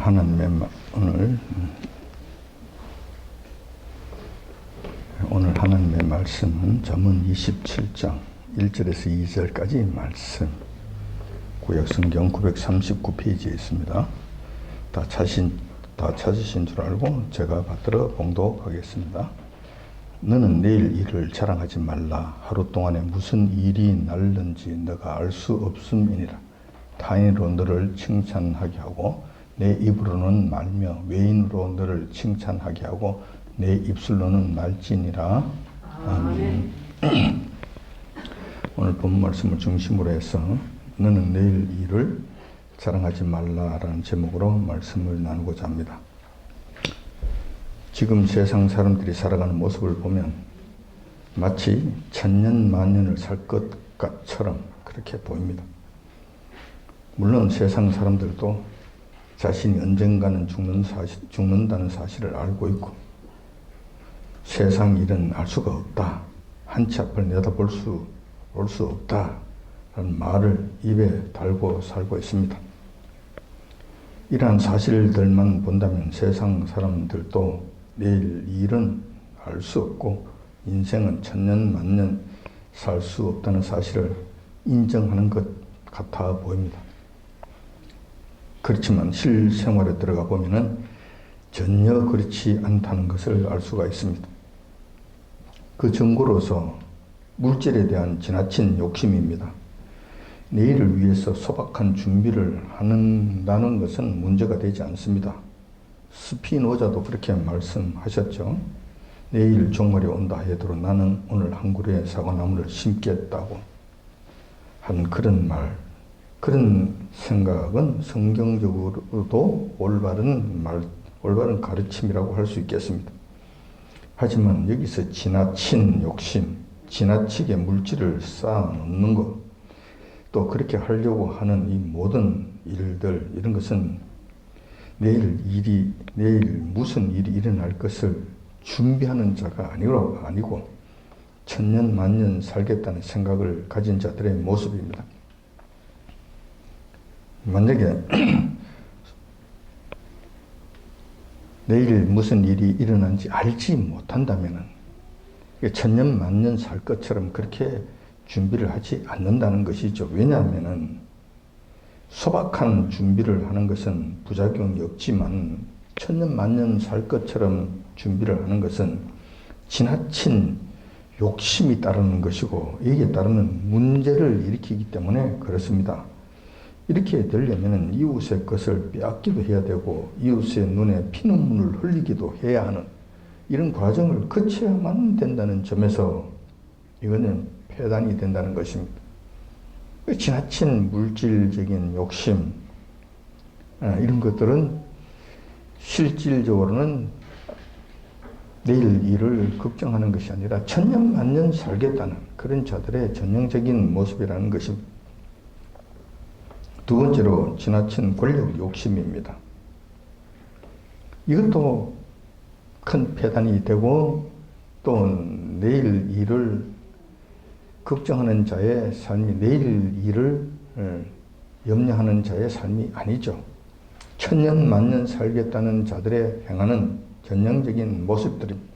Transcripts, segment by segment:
오늘 하나님의 말씀은 잠언 27장 1절에서 2절까지 말씀, 구약성경 939페이지에 있습니다. 다 찾으신 줄 알고 제가 받들어 봉독하겠습니다. 너는 내일 일을 자랑하지 말라. 하루 동안에 무슨 일이 날는지 너가 알 수 없음이니라. 타인으로 너를 칭찬하게 하고 내 입으로는 말며 외인으로 너를 칭찬하게 하고 내 입술로는 말지니라. 아멘. 오늘 본 말씀을 중심으로 해서 너는 내일 일을 자랑하지 말라라는 제목으로 말씀을 나누고자 합니다. 지금 세상 사람들이 살아가는 모습을 보면 마치 천년 만년을 살 것처럼 그렇게 보입니다. 물론 세상 사람들도 자신이 언젠가는 죽는다는 사실을 알고 있고 세상 일은 알 수가 없다, 한치 앞을 내다볼 수 없다 라는 말을 입에 달고 살고 있습니다. 이러한 사실들만 본다면 세상 사람들도 내일 일은 알 수 없고 인생은 천년 만년 살 수 없다는 사실을 인정하는 것 같아 보입니다. 그렇지만 실생활에 들어가 보면은 전혀 그렇지 않다는 것을 알 수가 있습니다. 그 증거로서 물질에 대한 지나친 욕심입니다. 내일을 위해서 소박한 준비를 한다는 것은 문제가 되지 않습니다. 스피노자도 그렇게 말씀하셨죠. 내일 종말이 온다 해도 나는 오늘 한 그루의 사과나무를 심겠다고 한 그런 말, 그런 생각은 성경적으로도 올바른 가르침이라고 할 수 있겠습니다. 하지만 여기서 지나친 욕심, 지나치게 물질을 쌓아놓는 것, 또 그렇게 하려고 하는 이 모든 일들, 이런 것은 내일 무슨 일이 일어날 것을 준비하는 자가 아니고 천년 만년 살겠다는 생각을 가진 자들의 모습입니다. 만약에 내일 무슨 일이 일어난지 알지 못한다면 천년 만년 살 것처럼 그렇게 준비를 하지 않는다는 것이죠. 왜냐하면 소박한 준비를 하는 것은 부작용이 없지만 천년 만년 살 것처럼 준비를 하는 것은 지나친 욕심이 따르는 것이고 여기에 따르는 문제를 일으키기 때문에 그렇습니다. 이렇게 되려면 이웃의 것을 빼앗기도 해야 되고 이웃의 눈에 피눈물을 흘리기도 해야 하는 이런 과정을 거쳐야만 된다는 점에서 이거는 폐단이 된다는 것입니다. 지나친 물질적인 욕심, 이런 것들은 실질적으로는 내일 일을 걱정하는 것이 아니라 천년 만년 살겠다는 그런 자들의 전형적인 모습이라는 것입니다. 두 번째로 지나친 권력 욕심입니다. 이것도 큰 폐단이 되고 또 내일 일을 걱정하는 자의 삶이 내일 일을 염려하는 자의 삶이 아니죠. 천년 만년 살겠다는 자들의 행하는 전형적인 모습들입니다.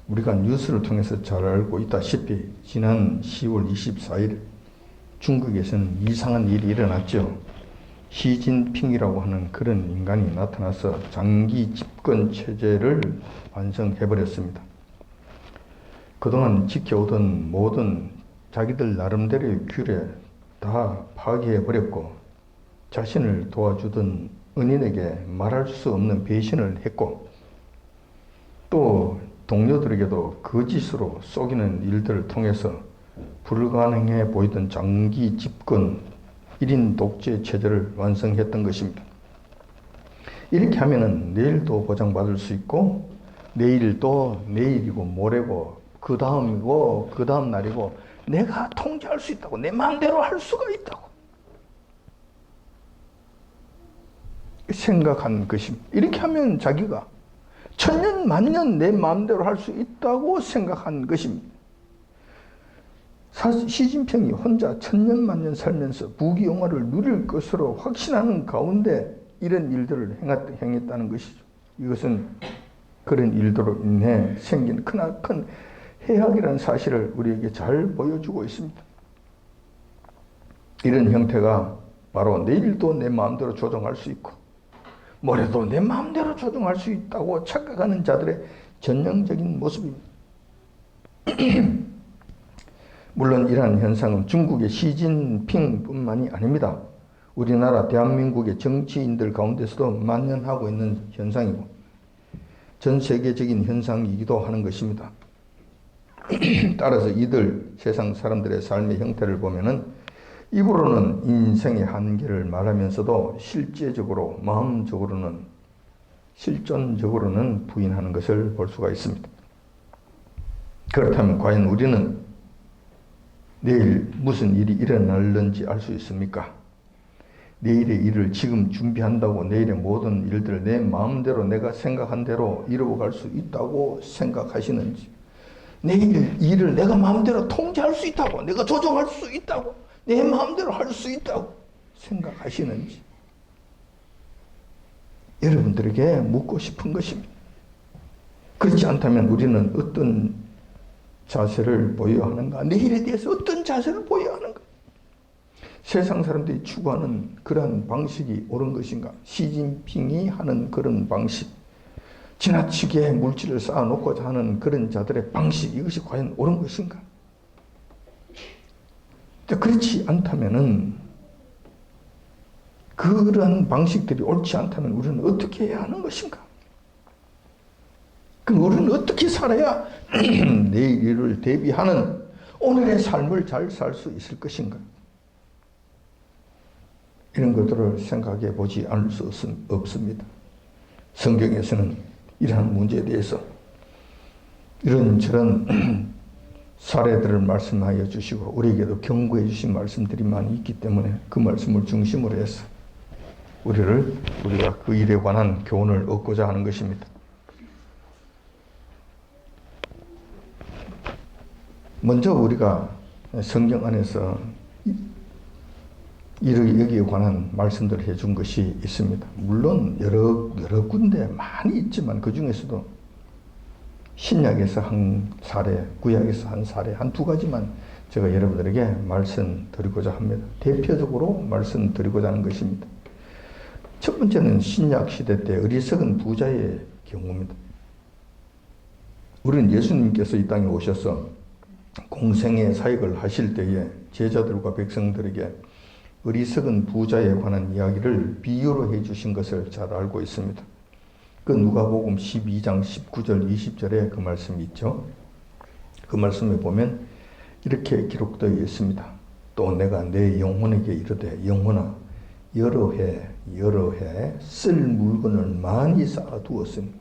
우리가 뉴스를 통해서 잘 알고 있다시피 지난 10월 24일 중국에서는 이상한 일이 일어났죠. 시진핑이라고 하는 그런 인간이 나타나서 장기 집권 체제를 완성해버렸습니다. 그동안 지켜오던 모든 자기들 나름대로의 규례 다 파괴해버렸고 자신을 도와주던 은인에게 말할 수 없는 배신을 했고 또 동료들에게도 거짓으로 속이는 일들을 통해서 불가능해 보이던 장기 집권 1인 독재 체제를 완성했던 것입니다. 이렇게 하면은 내일도 보장받을 수 있고 내일도 내일이고 모레고 그 다음이고 그 다음 날이고 내가 통제할 수 있다고 내 마음대로 할 수가 있다고 생각한 것입니다. 이렇게 하면 자기가 천년 만년 내 마음대로 할 수 있다고 생각한 것입니다. 시진핑이 혼자 천년 만년 살면서 부귀영화를 누릴 것으로 확신하는 가운데 이런 일들을 행했다는 것이죠. 이것은 그런 일들로 인해 생긴 크나큰 해악이라는 사실을 우리에게 잘 보여주고 있습니다. 이런 형태가 바로 내일도 내 마음대로 조종할 수 있고 모레도 내 마음대로 조종할 수 있다고 착각하는 자들의 전형적인 모습입니다. 물론 이러한 현상은 중국의 시진핑뿐만이 아닙니다. 우리나라 대한민국의 정치인들 가운데서도 만연하고 있는 현상이고 전 세계적인 현상이기도 하는 것입니다. 따라서 이들 세상 사람들의 삶의 형태를 보면은 입으로는 인생의 한계를 말하면서도 실제적으로 마음적으로는 실존적으로는 부인하는 것을 볼 수가 있습니다. 그렇다면 과연 우리는 내일 무슨 일이 일어날는지 알 수 있습니까? 내일의 일을 지금 준비한다고 내일의 모든 일들을 내 마음대로 내가 생각한 대로 이루어갈 수 있다고 생각하시는지, 내일 일을 내가 마음대로 통제할 수 있다고, 내가 조정할 수 있다고, 내 마음대로 할 수 있다고 생각하시는지 여러분들에게 묻고 싶은 것입니다. 그렇지 않다면 우리는 어떤 자세를 보여야 하는가? 내일에 대해서 어떤 자세를 보여야 하는가? 세상 사람들이 추구하는 그러한 방식이 옳은 것인가? 시진핑이 하는 그런 방식, 지나치게 물질을 쌓아놓고자 하는 그런 자들의 방식, 이것이 과연 옳은 것인가? 그렇지 않다면은, 그러한 방식들이 옳지 않다면 우리는 어떻게 해야 하는 것인가? 그럼 우리는 어떻게 살아야 내일을 대비하는 오늘의 삶을 잘 살 수 있을 것인가? 이런 것들을 생각해 보지 않을 수 없습니다. 성경에서는 이러한 문제에 대해서 이런저런 사례들을 말씀하여 주시고 우리에게도 경고해 주신 말씀들이 많이 있기 때문에 그 말씀을 중심으로 해서 우리가 그 일에 관한 교훈을 얻고자 하는 것입니다. 먼저 우리가 성경 안에서 여기에 관한 말씀들을 해준 것이 있습니다. 물론 여러 군데 많이 있지만 그 중에서도 신약에서 한 사례, 구약에서 한 사례, 한 두 가지만 제가 여러분들에게 말씀드리고자 합니다. 대표적으로 말씀드리고자 하는 것입니다. 첫 번째는 신약 시대 때 어리석은 부자의 경우입니다. 우리는 예수님께서 이 땅에 오셔서 공생의 사역을 하실 때에 제자들과 백성들에게 어리석은 부자에 관한 이야기를 비유로 해주신 것을 잘 알고 있습니다. 그 누가복음 12장 19절 20절에 그 말씀이 있죠. 그 말씀에 보면 이렇게 기록되어 있습니다. 또 내가 내 영혼에게 이르되 영혼아 여러 해 쓸 물건을 많이 쌓아두었으니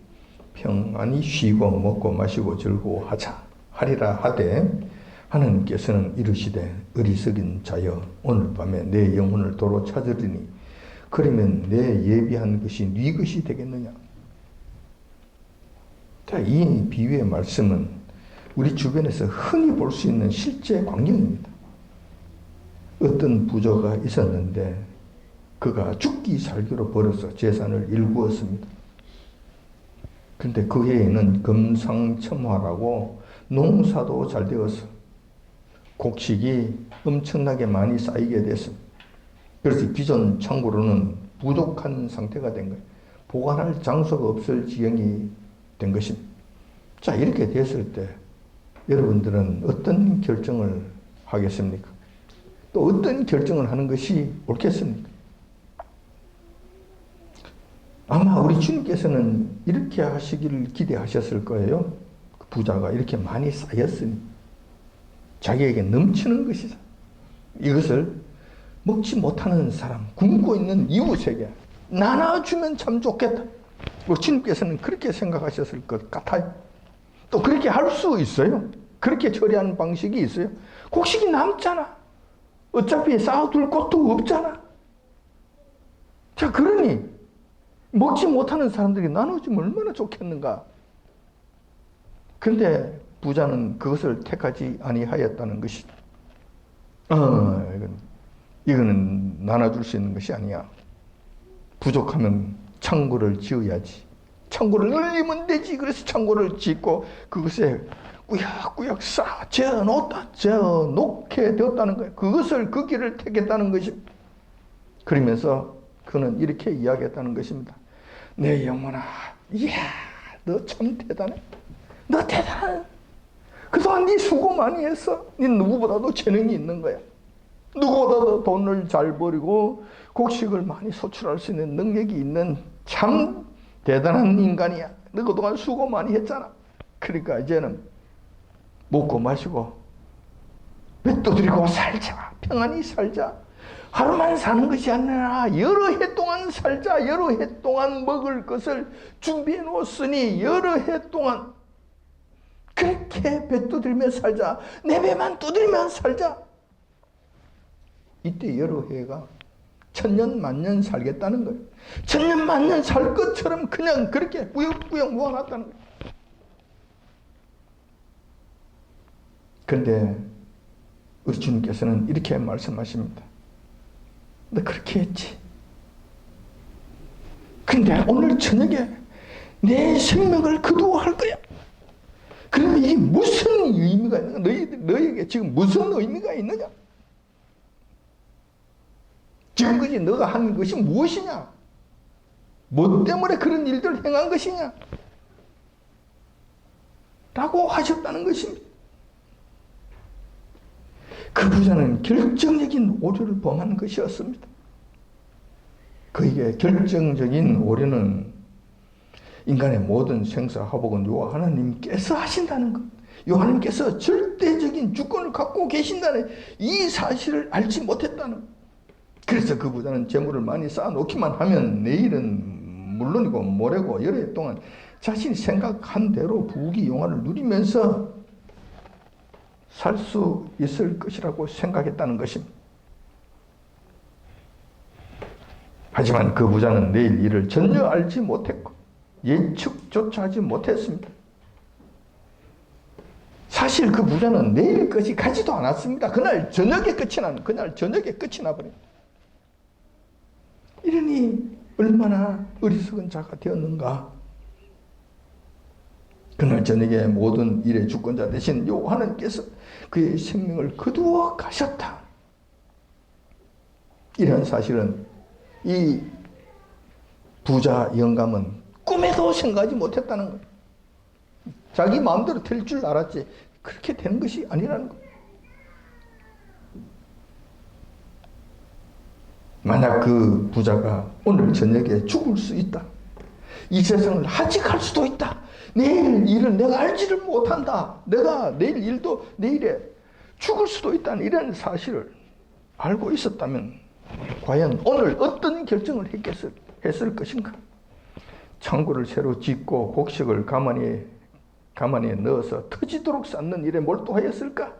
평안히 쉬고 먹고 마시고 즐거워하자 하리라 하되 하나님께서는 이르시되 어리석인 자여 오늘 밤에 내 영혼을 도로 찾으리니 그러면 내 예비한 것이 네 것이 되겠느냐. 자, 이 비유의 말씀은 우리 주변에서 흔히 볼 수 있는 실제 광경입니다. 어떤 부자가 있었는데 그가 죽기 살기로 벌어서 재산을 일구었습니다. 그런데 그 해에는 금상첨화라고 농사도 잘 되어서 곡식이 엄청나게 많이 쌓이게 됐습니다. 그래서 기존 창고로는 부족한 상태가 된 거예요. 보관할 장소가 없을 지경이 된 것입니다. 자, 이렇게 됐을 때 여러분들은 어떤 결정을 하겠습니까? 또 어떤 결정을 하는 것이 옳겠습니까? 아마 우리 주님께서는 이렇게 하시기를 기대하셨을 거예요. 그 부자가 이렇게 많이 쌓였으니 자기에게 넘치는 것이다. 이것을 먹지 못하는 사람, 굶고 있는 이웃에게 나눠주면 참 좋겠다. 우리 주님께서는 그렇게 생각하셨을 것 같아요. 또 그렇게 할 수 있어요. 그렇게 처리하는 방식이 있어요. 곡식이 남잖아. 어차피 쌓아둘 곳도 없잖아. 자, 그러니 먹지 못하는 사람들이 나눠주면 얼마나 좋겠는가. 그런데 부자는 그것을 택하지 아니하였다는 것이다. 이거는 나눠줄 수 있는 것이 아니야. 부족하면 창고를 지어야지. 창고를 늘리면 되지. 그래서 창고를 짓고 그것에 꾸역꾸역 쌓아 재어놓게 되었다는 거예요. 그것을 그 길을 택했다는 것입니다. 그러면서 그는 이렇게 이야기했다는 것입니다. 내 영혼아, 이야, 너 참 대단해. 너 대단해. 그동안 네 수고 많이 했어. 네 누구보다도 재능이 있는 거야. 누구보다도 돈을 잘 벌이고 곡식을 많이 소출할 수 있는 능력이 있는 참 대단한 인간이야. 너 그동안 수고 많이 했잖아. 그러니까 이제는 먹고 마시고 배 두드리고 살자. 평안히 살자. 하루만 사는 것이 아니라 여러 해 동안 살자. 여러 해 동안 먹을 것을 준비해 놓았으니 여러 해 동안 그렇게 배 두드리며 살자. 내 배만 두드리며 살자. 이때 여러 해가 천년 만년 살겠다는 거예요. 천년 만년 살 것처럼 그냥 그렇게 꾸역꾸역 모아놨다는 거예요. 그런데 우리 주님께서는 이렇게 말씀하십니다. 너 그렇게 했지. 근데 오늘 저녁에 내 생명을 거두어할 거야. 그러면 이게 무슨 의미가 있는가? 너희에게 지금 무슨 의미가 있느냐? 지금까지 너가 한 것이 무엇이냐? 뭐 때문에 그런 일들을 행한 것이냐? 라고 하셨다는 것입니다. 그 부자는 결정적인 오류를 범한 것이었습니다. 그에게 결정적인 오류는 인간의 모든 생사화복은 요 하나님께서 하신다는 것, 요 하나님께서 절대적인 주권을 갖고 계신다는 이 사실을 알지 못했다는 것. 그래서 그 부자는 재물을 많이 쌓아놓기만 하면 내일은 물론이고 모레고 여러 해 동안 자신이 생각한 대로 부귀 영화를 누리면서 살 수 있을 것이라고 생각했다는 것입니다. 하지만 그 부자는 내일 일을 전혀 알지 못했고 예측조차 하지 못했습니다. 사실 그 부자는 내일 것이 가지도 않았습니다. 그날 저녁에 끝이 나버립니다. 이러니 얼마나 어리석은 자가 되었는가. 그날 저녁에 모든 일의 주권자 되신 요 하나님께서 그의 생명을 거두어 가셨다. 이런 사실은 이 부자 영감은 꿈에도 생각하지 못했다는 거예요. 자기 마음대로 될 줄 알았지 그렇게 되는 것이 아니라는 거예요. 만약 그 부자가 오늘 저녁에 죽을 수 있다. 이 세상을 하직할 수도 있다. 내일 일을 내가 알지를 못한다. 내가 내일 일도 내일에 죽을 수도 있다는 이런 사실을 알고 있었다면 과연 오늘 어떤 결정을 했을 것인가? 창고를 새로 짓고 곡식을 가만히 넣어서 터지도록 쌓는 일에 몰두하였을까?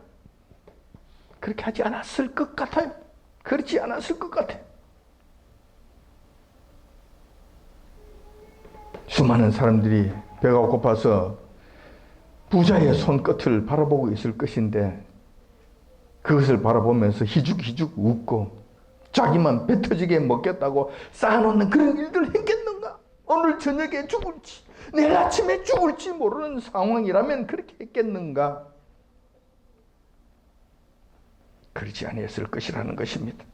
그렇게 하지 않았을 것 같아요. 그렇지 않았을 것 같아요. 수많은 사람들이 배가 고파서 부자의 손끝을 바라보고 있을 것인데 그것을 바라보면서 희죽희죽 웃고 자기만 배 터지게 먹겠다고 쌓아놓는 그런 일들을 했겠는가? 오늘 저녁에 죽을지 내일 아침에 죽을지 모르는 상황이라면 그렇게 했겠는가? 그렇지 아니었을 것이라는 것입니다.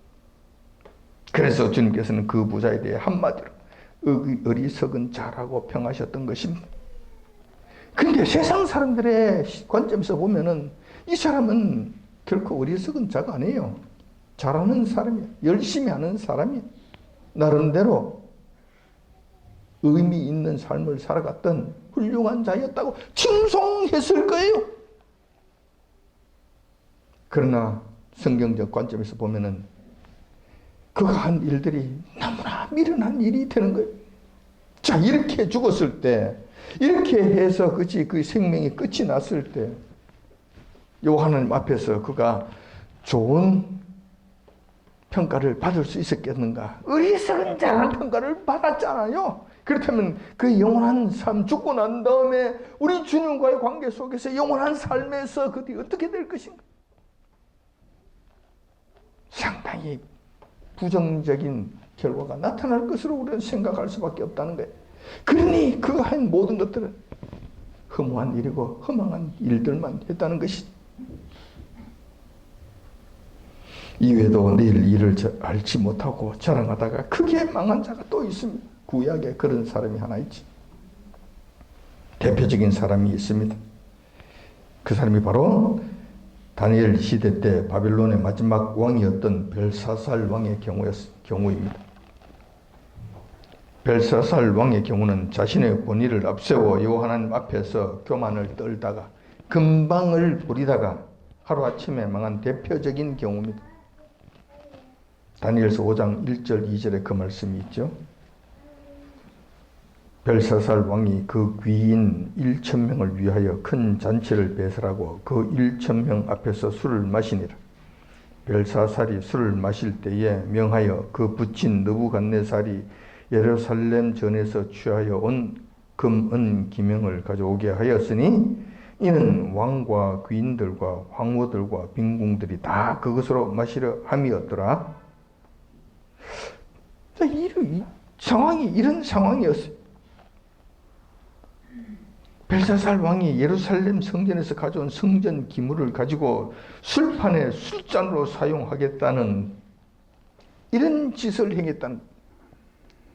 그래서 주님께서는 그 부자에 대해 한마디로 어리석은 자라고 평하셨던 것입니다. 근데 세상 사람들의 관점에서 보면은 이 사람은 결코 어리석은 자가 아니에요. 잘하는 사람이에요. 열심히 하는 사람이에요. 나름대로 의미 있는 삶을 살아갔던 훌륭한 자였다고 칭송했을 거예요. 그러나 성경적 관점에서 보면은 그가 한 일들이 너무나 미련한 일이 되는 거예요. 자, 이렇게 죽었을 때, 이렇게 해서 그 생명이 끝이 났을 때, 요 하나님 앞에서 그가 좋은 평가를 받을 수 있었겠는가? 어리석은 자라는 평가를 받았잖아요. 그렇다면 그 영원한 삶, 죽고 난 다음에 우리 주님과의 관계 속에서 영원한 삶에서 그들이 어떻게 될 것인가? 상당히 부정적인 결과가 나타날 것으로 우리는 생각할 수밖에 없다는 거예요. 그러니 그 한 모든 것들은 허무한 일이고 허망한 일들만 했다는 것이. 이외에도 내일 일을 알지 못하고 자랑하다가 크게 망한 자가 또 있습니다. 구약에 그런 사람이 하나 있지. 대표적인 사람이 있습니다. 그 사람이 바로 다니엘 시대 때 바빌론의 마지막 왕이었던 벨사살 왕의 경우입니다. 벨사살 왕의 경우는 자신의 권위를 앞세워 여호와 하나님 앞에서 교만을 떨다가 금방을 부리다가 하루아침에 망한 대표적인 경우입니다. 다니엘서 5장 1절 2절에 그 말씀이 있죠. 벨사살 왕이 그 귀인 1,000명을 위하여 큰 잔치를 배설하고 그 1,000명 앞에서 술을 마시니라. 벨사살이 술을 마실 때에 명하여 그 붙인 느부갓네살이 예루살렘 전에서 취하여 온 금, 은, 기명을 가져오게 하였으니 이는 왕과 귀인들과 황후들과 빈궁들이 다 그것으로 마시려 함이었더라. 이 상황이 이런 상황이었어요. 벨사살 왕이 예루살렘 성전에서 가져온 성전 기물을 가지고 술판에 술잔으로 사용하겠다는 이런 짓을 행했다는,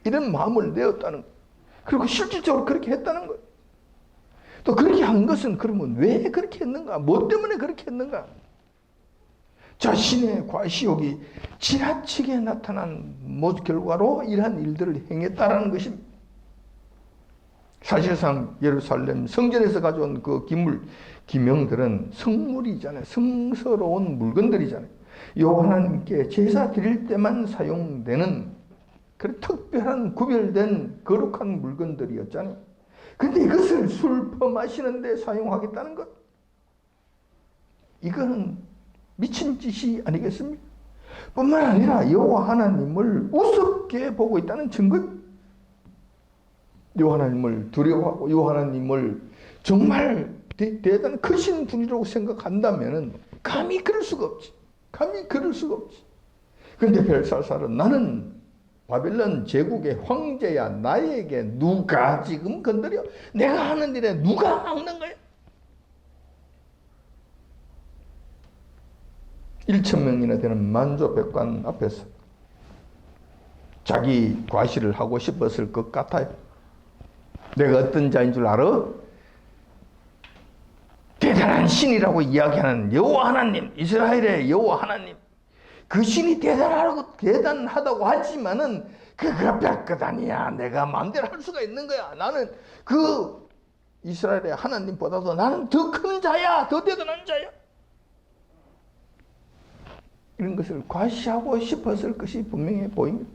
이런 마음을 내었다는, 그리고 실질적으로 그렇게 했다는 것. 또 그렇게 한 것은 그러면 왜 그렇게 했는가? 뭐 때문에 그렇게 했는가? 자신의 과시욕이 지나치게 나타난 결과로 이러한 일들을 행했다라는 것입니다. 사실상 예루살렘 성전에서 가져온 그 기명들은 성물이잖아요. 성스러운 물건들이잖아요. 여호와 하나님께 제사 드릴 때만 사용되는 그런 특별한 구별된 거룩한 물건들이었잖아요. 그런데 이것을 술 퍼마시는 데 사용하겠다는 것, 이거는 미친 짓이 아니겠습니까? 뿐만 아니라 여호와 하나님을 우습게 보고 있다는 증거. 여호와 하나님을 두려워하고 여호와 하나님을 정말 대단한 크신 분이라고 생각한다면 감히 그럴 수가 없지. 감히 그럴 수가 없지. 그런데 벨사살은 나는 바벨론 제국의 황제야. 나에게 누가 지금 건드려? 내가 하는 일에 누가 막는 거야? 1,000명이나 되는 만조백관 앞에서 자기 과시를 하고 싶었을 것 같아요. 내가 어떤 자인 줄 알아? 대단한 신이라고 이야기하는 여호와 하나님, 이스라엘의 여호와 하나님. 그 신이 대단하다고 하지만은 그거 별것 아니야. 내가 마음대로 할 수가 있는 거야. 나는 그 이스라엘의 하나님보다도 나는 더 큰 자야. 더 대단한 자야. 이런 것을 과시하고 싶었을 것이 분명해 보입니다.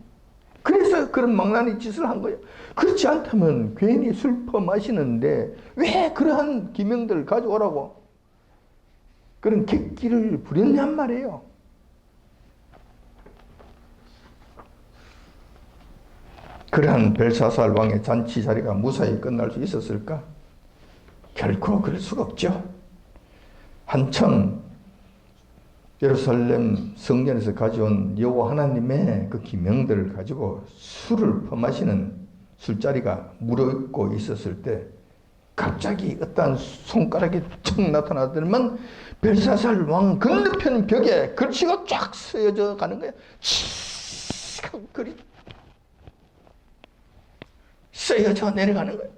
그래서 그런 망나니 짓을 한 거예요. 그렇지 않다면 괜히 술 퍼마시는데 왜 그러한 기명들을 가져오라고 그런 객기를 부렸냔 말이에요. 그러한 벨사살 왕의 잔치 자리가 무사히 끝날 수 있었을까? 결코 그럴 수가 없죠. 한참 예루살렘 성전에서 가져온 여호와 하나님의 그 기명들을 가지고 술을 퍼마시는 술자리가 무르익고 있었을 때 갑자기 어떤 손가락이 척 나타나더니만 벨사살 왕 건너편 벽에 글씨가 쫙 쓰여져 가는 거야. 하고 글이 쓰여져 내려가는 거야.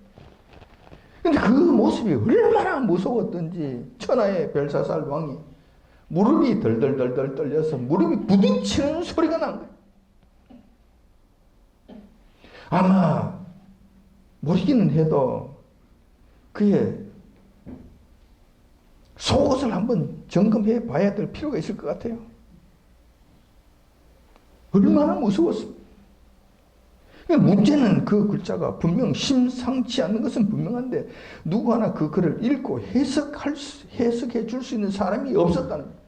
근데 그 모습이 얼마나 무서웠던지 천하의 벨사살 왕이 무릎이 덜덜덜덜 떨려서 무릎이 부딪히는 소리가 난 거예요. 아마 모르기는 해도 그의 속옷을 한번 점검해 봐야 될 필요가 있을 것 같아요. 얼마나 무서웠습니까? 문제는 그 글자가 분명 심상치 않은 것은 분명한데 누구 하나 그 글을 읽고 해석해 줄 수 있는 사람이 없었다는 거예요.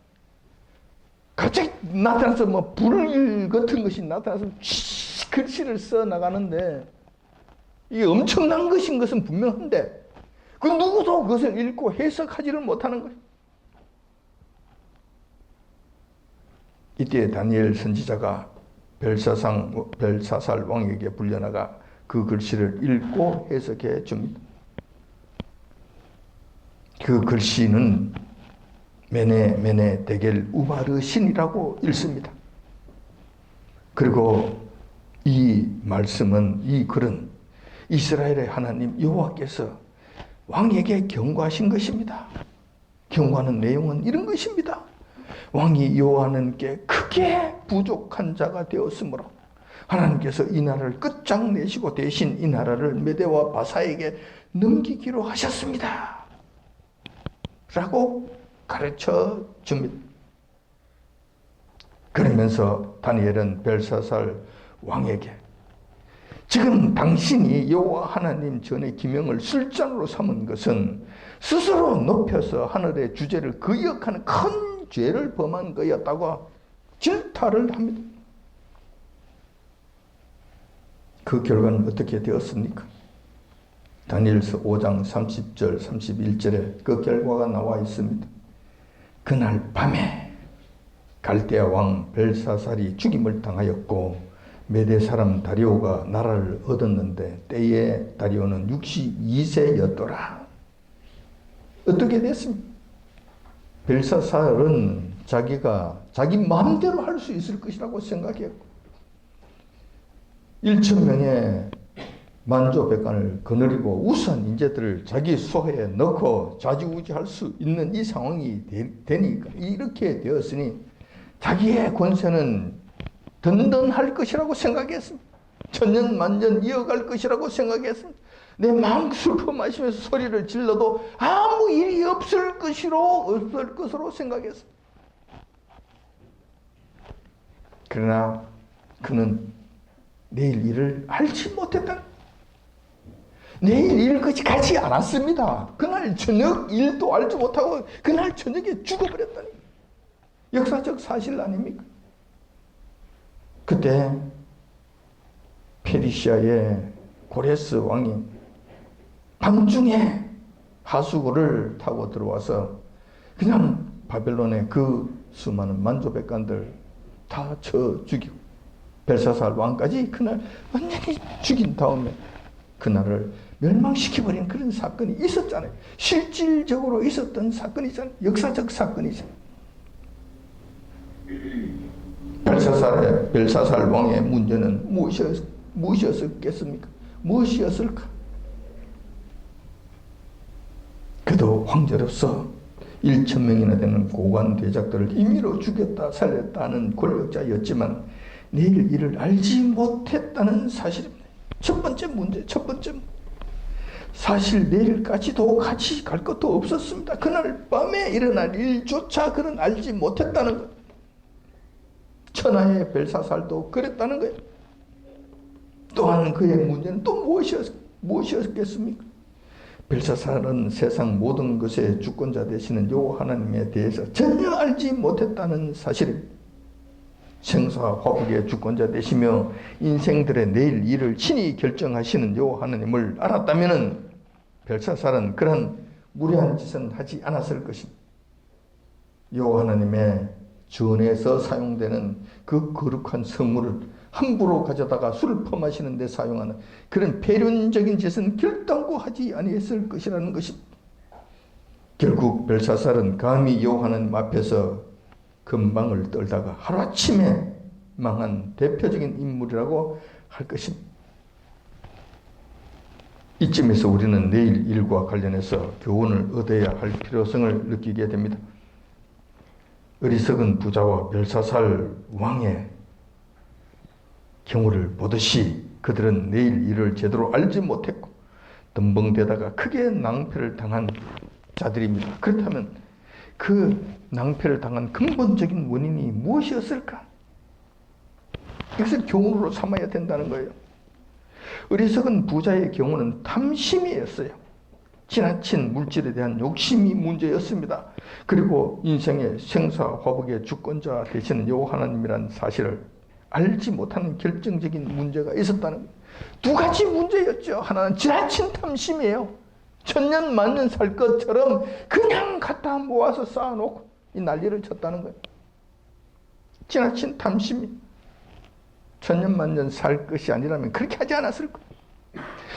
갑자기 나타나서 불 같은 것이 나타나서 글씨를 써 나가는데 이게 엄청난 것인 것은 분명한데 그 누구도 그것을 읽고 해석하지를 못하는 거예요. 이때 다니엘 선지자가 벨사살 왕에게 불려나가 그 글씨를 읽고 해석해 줍니다. 그 글씨는 메네 데겔 우바르 신이라고 읽습니다. 그리고 이 말씀은, 이 글은 이스라엘의 하나님 여호와께서 왕에게 경고하신 것입니다. 경고하는 내용은 이런 것입니다. 왕이 여호와께 크게 부족한 자가 되었으므로 하나님께서 이 나라를 끝장내시고 대신 이 나라를 메대와 바사에게 넘기기로 하셨습니다. 라고 가르쳐 줍니다. 그러면서 다니엘은 벨사살 왕에게 지금 당신이 여호와 하나님 전에 기명을 술잔으로 삼은 것은 스스로 높여서 하늘의 주제를 거역하는 큰 죄를 범한 거였다고 질타를 합니다. 그 결과는 어떻게 되었습니까? 다니엘서 5장 30절 31절에 그 결과가 나와 있습니다. 그날 밤에 갈대아 왕 벨사살이 죽임을 당하였고 메대 사람 다리오가 나라를 얻었는데 때에 다리오는 62세였더라. 어떻게 됐습니까? 벨사살은 자기 마음대로 할 수 있을 것이라고 생각했고 1,000명의 만조백관을 거느리고 우수한 인재들을 자기 소회에 넣고 좌지우지할 수 있는 이 상황이 되니까 이렇게 되었으니 자기의 권세는 든든할 것이라고 생각했습니다. 천년만년 이어갈 것이라고 생각했습니다. 내 마음 슬퍼 마시면서 소리를 질러도 아무 일이 없을 것으로 생각했습니다. 그러나 그는 내일 일을 알지 못했다. 내일 일까지 가지 않았습니다. 그날 저녁 일도 알지 못하고 그날 저녁에 죽어버렸다니. 역사적 사실 아닙니까? 그때 페르시아의 고레스 왕이 밤중에 하수구를 타고 들어와서 그냥 바벨론의 그 수많은 만조백관들 다 쳐 죽이고 벨사살 왕까지 그날 완전히 죽인 다음에 그날을 멸망시켜버린 그런 사건이 있었잖아요. 실질적으로 있었던 사건이잖아요. 역사적 사건이잖아요. 벨사살 왕의 문제는 무엇이었겠습니까? 무엇이었을까? 그도 황제로서 1,000명이나 되는 고관 대작들을 임의로 죽였다 살렸다는 권력자였지만 내일 일을 알지 못했다는 사실입니다. 첫 번째 문제. 사실 내일까지도 같이 갈 것도 없었습니다. 그날 밤에 일어날 일조차 그는 알지 못했다는 것. 천하의 벨사살도 그랬다는 거예요. 또한 그의 문제는 또 무엇이었겠습니까? 벨사살은 세상 모든 것의 주권자 되시는 여호와 하나님에 대해서 전혀 알지 못했다는 사실입니다. 생사와 화복의 주권자 되시며 인생들의 내일 일을 친히 결정하시는 여호와 하나님을 알았다면 벨사살은 그런 무례한 짓은 하지 않았을 것입니다. 여호와 하나님의 전에서 사용되는 그 거룩한 성물을 함부로 가져다가 술을 퍼마시는 데 사용하는 그런 배륜적인 짓은 결단코 하지 아니했을 것이라는 것입니다. 결국 벨사살은 감히 여호와 하나님 앞에서 금방을 떨다가 하루아침에 망한 대표적인 인물이라고 할 것입니다. 이쯤에서 우리는 내일 일과 관련해서 교훈을 얻어야 할 필요성을 느끼게 됩니다. 어리석은 부자와 벨사살 왕의 경우를 보듯이 그들은 내일 일을 제대로 알지 못했고 덤벙대다가 크게 낭패를 당한 자들입니다. 그렇다면 그 낭패를 당한 근본적인 원인이 무엇이었을까? 이것을 교훈으로 삼아야 된다는 거예요. 어리석은 부자의 경우는 탐심이었어요. 지나친 물질에 대한 욕심이 문제였습니다. 그리고 인생의 생사화복의 주권자 되시는 여호와 하나님이라는 사실을 알지 못하는 결정적인 문제가 있었다는 거예요. 두 가지 문제였죠. 하나는 지나친 탐심이에요. 천년 만년 살 것처럼 그냥 갖다 모아서 쌓아놓고 이 난리를 쳤다는 거예요. 지나친 탐심이. 천년만년 살 것이 아니라면 그렇게 하지 않았을 거예요.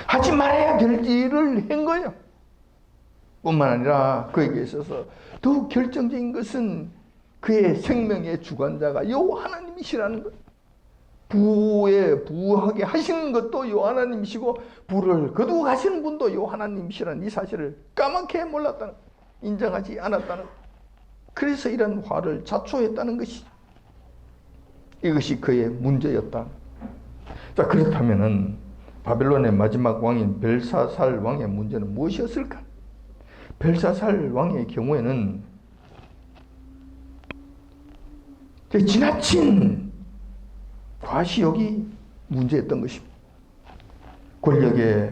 하지 말아야 될 일을 한 거예요. 뿐만 아니라 그에게 있어서 더욱 결정적인 것은 그의 생명의 주관자가 여호와 하나님이시라는 거예요. 부하게 하시는 것도 여호와 하나님이시고 부를 거두고 가시는 분도 여호와 하나님이시라는 이 사실을 까맣게 몰랐다는 거예요. 인정하지 않았다는 거예요. 그래서 이런 화를 자초했다는 것이, 이것이 그의 문제였다. 자, 그렇다면은 바벨론의 마지막 왕인 벨사살 왕의 문제는 무엇이었을까? 벨사살 왕의 경우에는 지나친 과시욕이 문제였던 것입니다.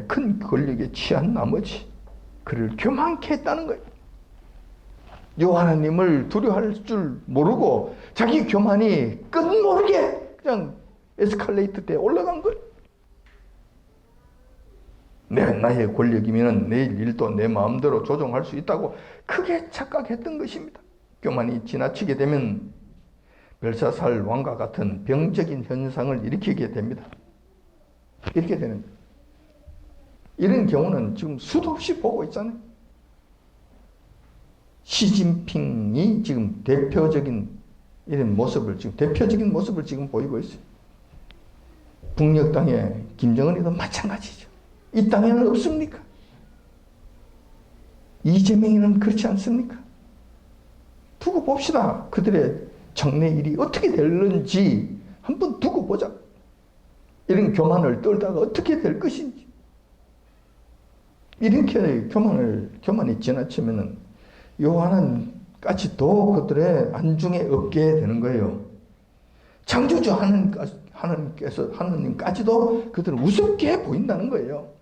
큰 권력에 취한 나머지 그를 교만케 했다는 거예요. 여호와 하나님을 두려워할 줄 모르고 자기 교만이 끝모르게 그냥 에스컬레이터 때 올라간 거예요. 나의 권력이면 내일 일도 내 마음대로 조종할 수 있다고 크게 착각했던 것입니다. 교만이 지나치게 되면 벨사살 왕과 같은 병적인 현상을 일으키게 됩니다. 이렇게 되는 거예요. 이런 경우는 지금 수도 없이 보고 있잖아요. 시진핑이 지금 대표적인 모습을 지금 보이고 있어요. 북녘 땅의 김정은이도 마찬가지죠. 이 땅에는 없습니까? 이재명이는 그렇지 않습니까? 두고 봅시다. 그들의 장래 일이 어떻게 될는지 한번 두고 보자. 이런 교만을 떨다가 어떻게 될 것인지. 이렇게 교만이 지나치면은 요한은까지도 그들의 안중에 없게 되는 거예요. 창조주 하나님까지도 그들을 우습게 보인다는 거예요.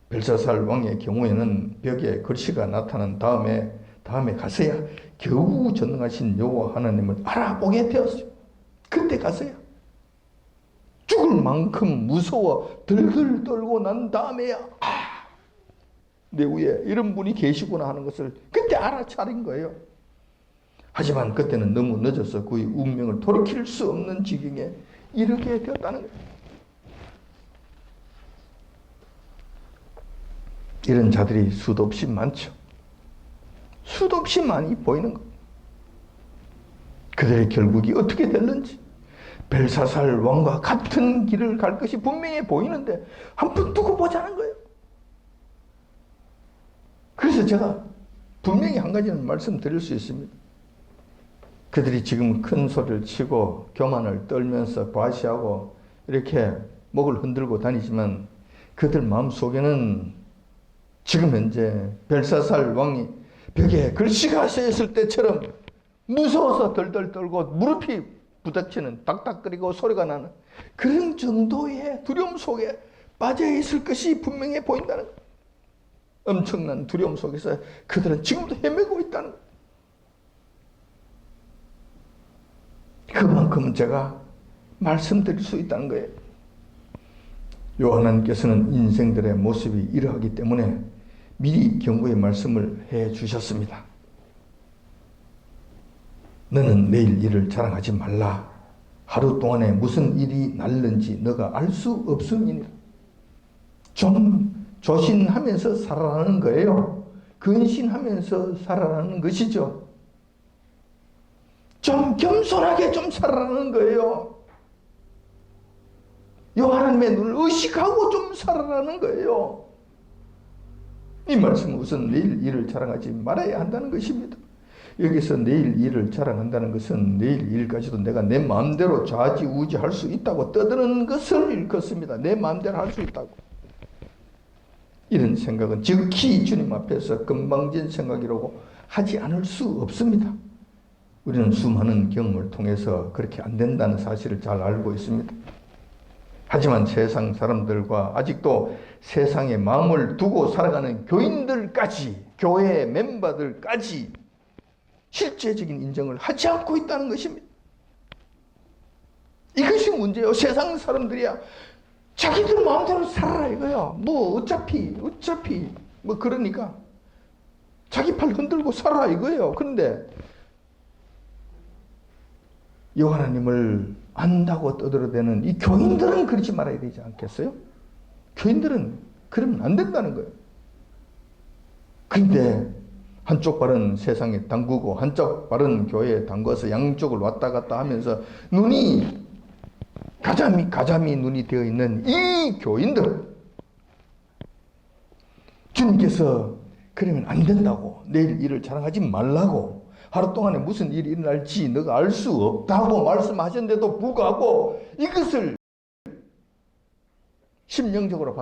벨사살 왕의 경우에는 벽에 글씨가 나타난 다음에 가서야 겨우 전능하신 여호와 하나님을 알아보게 되었어요. 그때 가서야 죽을 만큼 무서워 들들 떨고 난 다음에야 내 위에 이런 분이 계시구나 하는 것을 그때 알아차린 거예요. 하지만 그때는 너무 늦어서 그의 운명을 돌이킬 수 없는 지경에 이르게 되었다는 거예요. 이런 자들이 수도 없이 많죠. 수도 없이 많이 보이는 것. 그들의 결국이 어떻게 됐는지, 벨사살 왕과 같은 길을 갈 것이 분명히 보이는데 한번 두고 보자는 거예요. 그래서 제가 분명히 한 가지는 말씀드릴 수 있습니다. 그들이 지금 큰 소리를 치고 교만을 떨면서 과시하고 이렇게 목을 흔들고 다니지만 그들 마음속에는 지금 현재 벨사살 왕이 벽에 글씨가 쓰였을 때처럼 무서워서 덜덜 떨고 무릎이 부닥치는 딱딱거리고 소리가 나는 그런 정도의 두려움 속에 빠져있을 것이 분명해 보인다는 거예요. 엄청난 두려움 속에서 그들은 지금도 헤매고 있다는 거예요. 그만큼 제가 말씀드릴 수 있다는 거예요. 요한님께서는 인생들의 모습이 이러하기 때문에 미리 경고의 말씀을 해 주셨습니다. 너는 내일 일을 자랑하지 말라. 하루 동안에 무슨 일이 날는지 너가 알 수 없음이니라. 좀 조신하면서 살아가는 거예요. 근신하면서 살아가는 것이죠. 좀 겸손하게 좀 살아가는 거예요. 하나님의 눈을 의식하고 좀 살아가는 거예요. 이 말씀은 우선 내일 일을 자랑하지 말아야 한다는 것입니다. 여기서 내일 일을 자랑한다는 것은 내일 일까지도 내가 내 마음대로 좌지우지 할 수 있다고 떠드는 것을 일컫습니다. 내 마음대로 할 수 있다고. 이런 생각은 즉히 주님 앞에서 건방진 생각이라고 하지 않을 수 없습니다. 우리는 수많은 경험을 통해서 그렇게 안 된다는 사실을 잘 알고 있습니다. 하지만 세상 사람들과 아직도 세상에 마음을 두고 살아가는 교인들까지, 교회 멤버들까지 실제적인 인정을 하지 않고 있다는 것입니다. 이것이 문제예요. 세상 사람들이야 자기들 마음대로 살아라 이거야. 뭐 어차피 뭐 그러니까 자기 팔 흔들고 살아라 이거예요. 그런데 여호와 하나님을 안다고 떠들어대는 이 교인들은 그러지 말아야 되지 않겠어요? 교인들은 그러면 안 된다는 거예요. 근데 한쪽 발은 세상에 담그고 한쪽 발은 교회에 담궈서 양쪽을 왔다 갔다 하면서 눈이 가자미 눈이 되어 있는 이 교인들, 주님께서 그러면 안 된다고, 내일 일을 자랑하지 말라고, 하루 동안에 무슨 일이 일어날지 너가 알 수 없다고 말씀하셨는데도 불구하고 이것을 심령적으로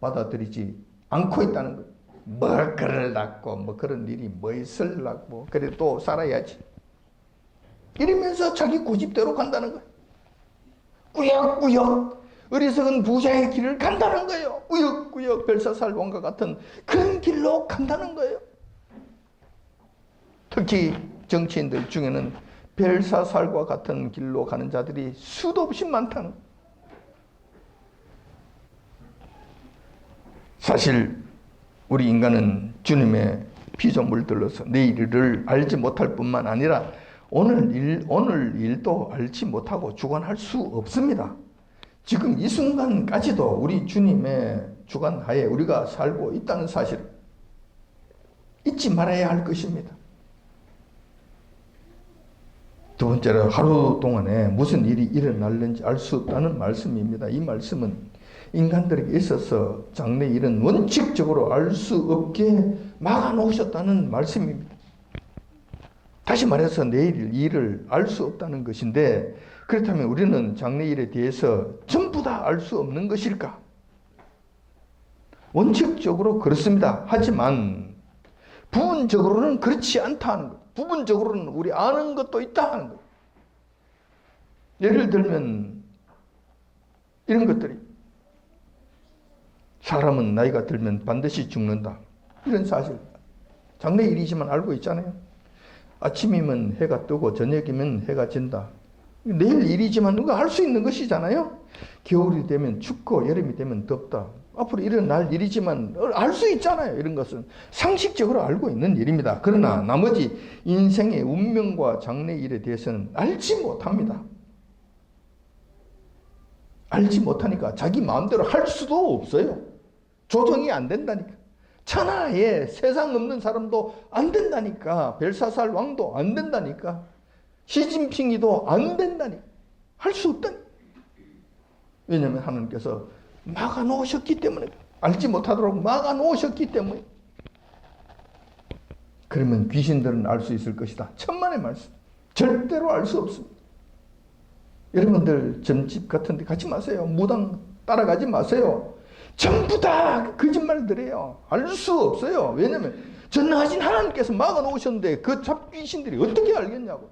받아들이지 않고 있다는 거예요. 뭐 그럴라고, 뭐 그런 일이 뭐 있을라고, 그래 또 살아야지 이러면서 자기 고집대로 간다는 거예요. 꾸역꾸역 어리석은 부자의 길을 간다는 거예요. 꾸역꾸역 벨사살왕과 같은 그런 길로 간다는 거예요. 특히 정치인들 중에는 벨사살과 같은 길로 가는 자들이 수도 없이 많다는 거예요. 사실 우리 인간은 주님의 피조물들로서 내일을 알지 못할 뿐만 아니라 오늘 일도 알지 못하고 주관할 수 없습니다. 지금 이 순간까지도 우리 주님의 주관하에 우리가 살고 있다는 사실을 잊지 말아야 할 것입니다. 두 번째로 하루 동안에 무슨 일이 일어날는지 알 수 없다는 말씀입니다. 이 말씀은 인간들에게 있어서 장래일은 원칙적으로 알 수 없게 막아놓으셨다는 말씀입니다. 다시 말해서 내일 일을 알 수 없다는 것인데, 그렇다면 우리는 장래일에 대해서 전부 다 알 수 없는 것일까? 원칙적으로 그렇습니다. 하지만 부분적으로는 그렇지 않다는 것. 부분적으로는 우리 아는 것도 있다 하는 것. 예를 들면 이런 것들이, 사람은 나이가 들면 반드시 죽는다. 이런 사실. 장래일이지만 알고 있잖아요. 아침이면 해가 뜨고 저녁이면 해가 진다. 내일 일이지만 누가 할 수 있는 것이잖아요. 겨울이 되면 춥고 여름이 되면 덥다. 앞으로 일어날 일이지만 알 수 있잖아요. 이런 것은 상식적으로 알고 있는 일입니다. 그러나 나머지 인생의 운명과 장래일에 대해서는 알지 못합니다. 알지 못하니까 자기 마음대로 할 수도 없어요. 조정이 안 된다니까. 천하에 세상 없는 사람도 안 된다니까. 벨사살 왕도 안 된다니까. 시진핑이도 안 된다니까. 할 수 없다니까. 왜냐하면 하나님께서 막아놓으셨기 때문에, 알지 못하도록 막아놓으셨기 때문에. 그러면 귀신들은 알 수 있을 것이다. 천만의 말씀. 절대로 알 수 없습니다. 여러분들 점집 같은 데 가지 마세요. 무당 따라가지 마세요. 전부 다 거짓말들이에요. 알 수 없어요. 왜냐하면 전능하신 하나님께서 막아놓으셨는데 그 잡귀신들이 어떻게 알겠냐고.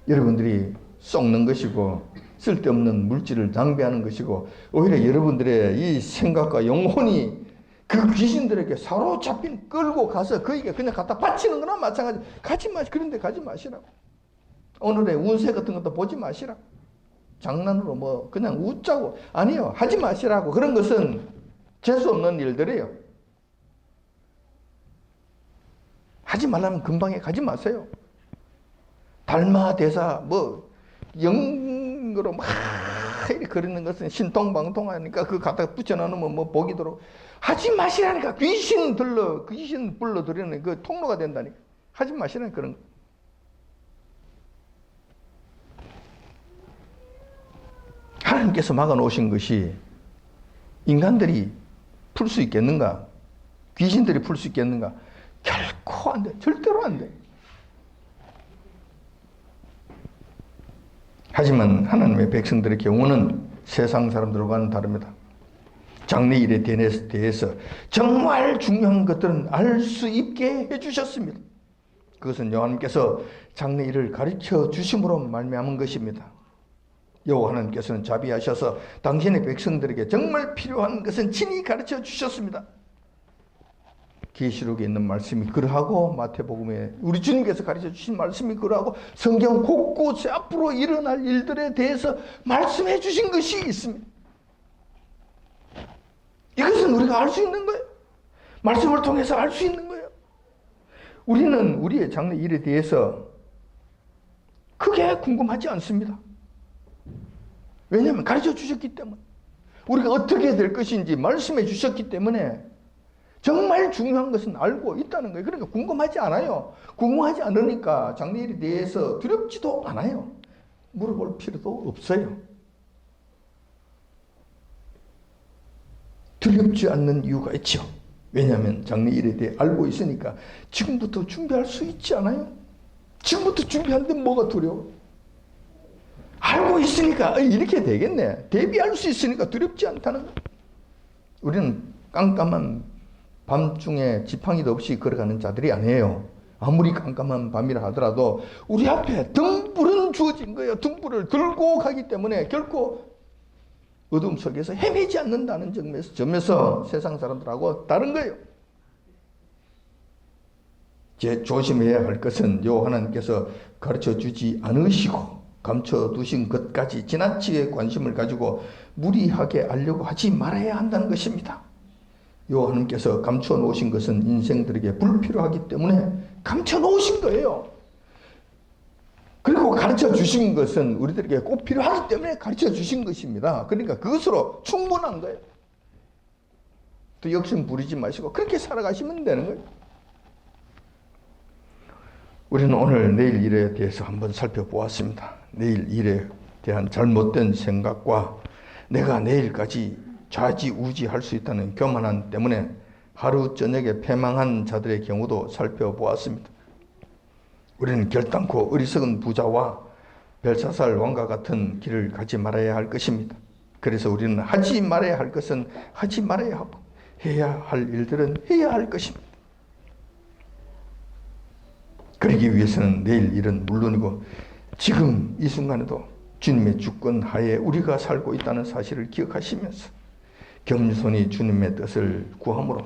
여러분들이 썩는 것이고 쓸데없는 물질을 낭비하는 것이고, 오히려 여러분들의 이 생각과 영혼이 그 귀신들에게 사로잡힌, 끌고 가서 그에게 그냥 갖다 바치는 거나 마찬가지. 가지 마시, 그런 데 가지 마시라고. 오늘의 운세 같은 것도 보지 마시라고. 장난으로 뭐 그냥 웃자고. 아니요, 하지 마시라고. 그런 것은 재수 없는 일들이에요. 하지 말라면 금방에 가지 마세요. 달마대사 뭐 영어로 막 이렇게 그리는 것은 신통방통하니까 그 갖다 붙여놓으면 뭐 보기도록. 하지 마시라니까. 귀신 불러들이는 그 통로가 된다니까. 하지 마시라니까. 그런 거. 하나님께서 막아놓으신 것이 인간들이 풀 수 있겠는가? 귀신들이 풀 수 있겠는가? 결코 안 돼. 절대로 안 돼. 하지만 하나님의 백성들의 경우는 세상 사람들과는 다릅니다. 장래일에 대해서 정말 중요한 것들은 알 수 있게 해주셨습니다. 그것은 여호와님께서 장래일을 가르쳐 주심으로 말미암은 것입니다. 여호와 하나님께서는 자비하셔서 당신의 백성들에게 정말 필요한 것은 친히 가르쳐 주셨습니다. 계시록에 있는 말씀이 그러하고, 마태복음에 우리 주님께서 가르쳐 주신 말씀이 그러하고, 성경 곳곳에 앞으로 일어날 일들에 대해서 말씀해 주신 것이 있습니다. 이것은 우리가 알 수 있는 거예요. 말씀을 통해서 알 수 있는 거예요. 우리는 우리의 장래 일에 대해서 크게 궁금하지 않습니다. 왜냐하면 가르쳐 주셨기 때문에, 우리가 어떻게 될 것인지 말씀해 주셨기 때문에 정말 중요한 것은 알고 있다는 거예요. 그러니까 궁금하지 않아요. 궁금하지 않으니까 장래 일에 대해서 두렵지도 않아요. 물어볼 필요도 없어요. 두렵지 않는 이유가 있죠. 왜냐하면 장래 일에 대해 알고 있으니까 지금부터 준비할 수 있지 않아요? 지금부터 준비하는데 뭐가 두려워? 알고 있으니까 이렇게 되겠네. 대비할 수 있으니까 두렵지 않다는 거예요. 우리는 깜깜한 밤중에 지팡이도 없이 걸어가는 자들이 아니에요. 아무리 깜깜한 밤이라 하더라도 우리 앞에 등불은 주어진 거예요. 등불을 들고 가기 때문에 결코 어둠 속에서 헤매지 않는다는 점에서 세상 사람들하고 다른 거예요. 조심해야 할 것은 하나님께서 가르쳐 주지 않으시고 감춰두신 것까지 지나치게 관심을 가지고 무리하게 알려고 하지 말아야 한다는 것입니다. 하나님께서 감춰 놓으신 것은 인생들에게 불필요하기 때문에 감춰 놓으신 거예요. 그리고 가르쳐 주신 것은 우리들에게 꼭 필요하기 때문에 가르쳐 주신 것입니다. 그러니까 그것으로 충분한 거예요. 또 욕심 부리지 마시고 그렇게 살아가시면 되는 거예요. 우리는 오늘 내일 일에 대해서 한번 살펴보았습니다. 내일 일에 대한 잘못된 생각과 내가 내일까지 좌지우지할 수 있다는 교만함 때문에 하루 저녁에 패망한 자들의 경우도 살펴보았습니다. 우리는 결단코 어리석은 부자와 벨사살 왕과 같은 길을 가지 말아야 할 것입니다. 그래서 우리는 하지 말아야 할 것은 하지 말아야 하고 해야 할 일들은 해야 할 것입니다. 그러기 위해서는 내일 일은 물론이고 지금 이 순간에도 주님의 주권 하에 우리가 살고 있다는 사실을 기억하시면서 겸손히 주님의 뜻을 구함으로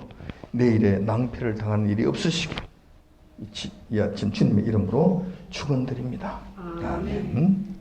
내일에 낭패를 당하는 일이 없으시길 이 아침 주님의 이름으로 축원드립니다. 아멘.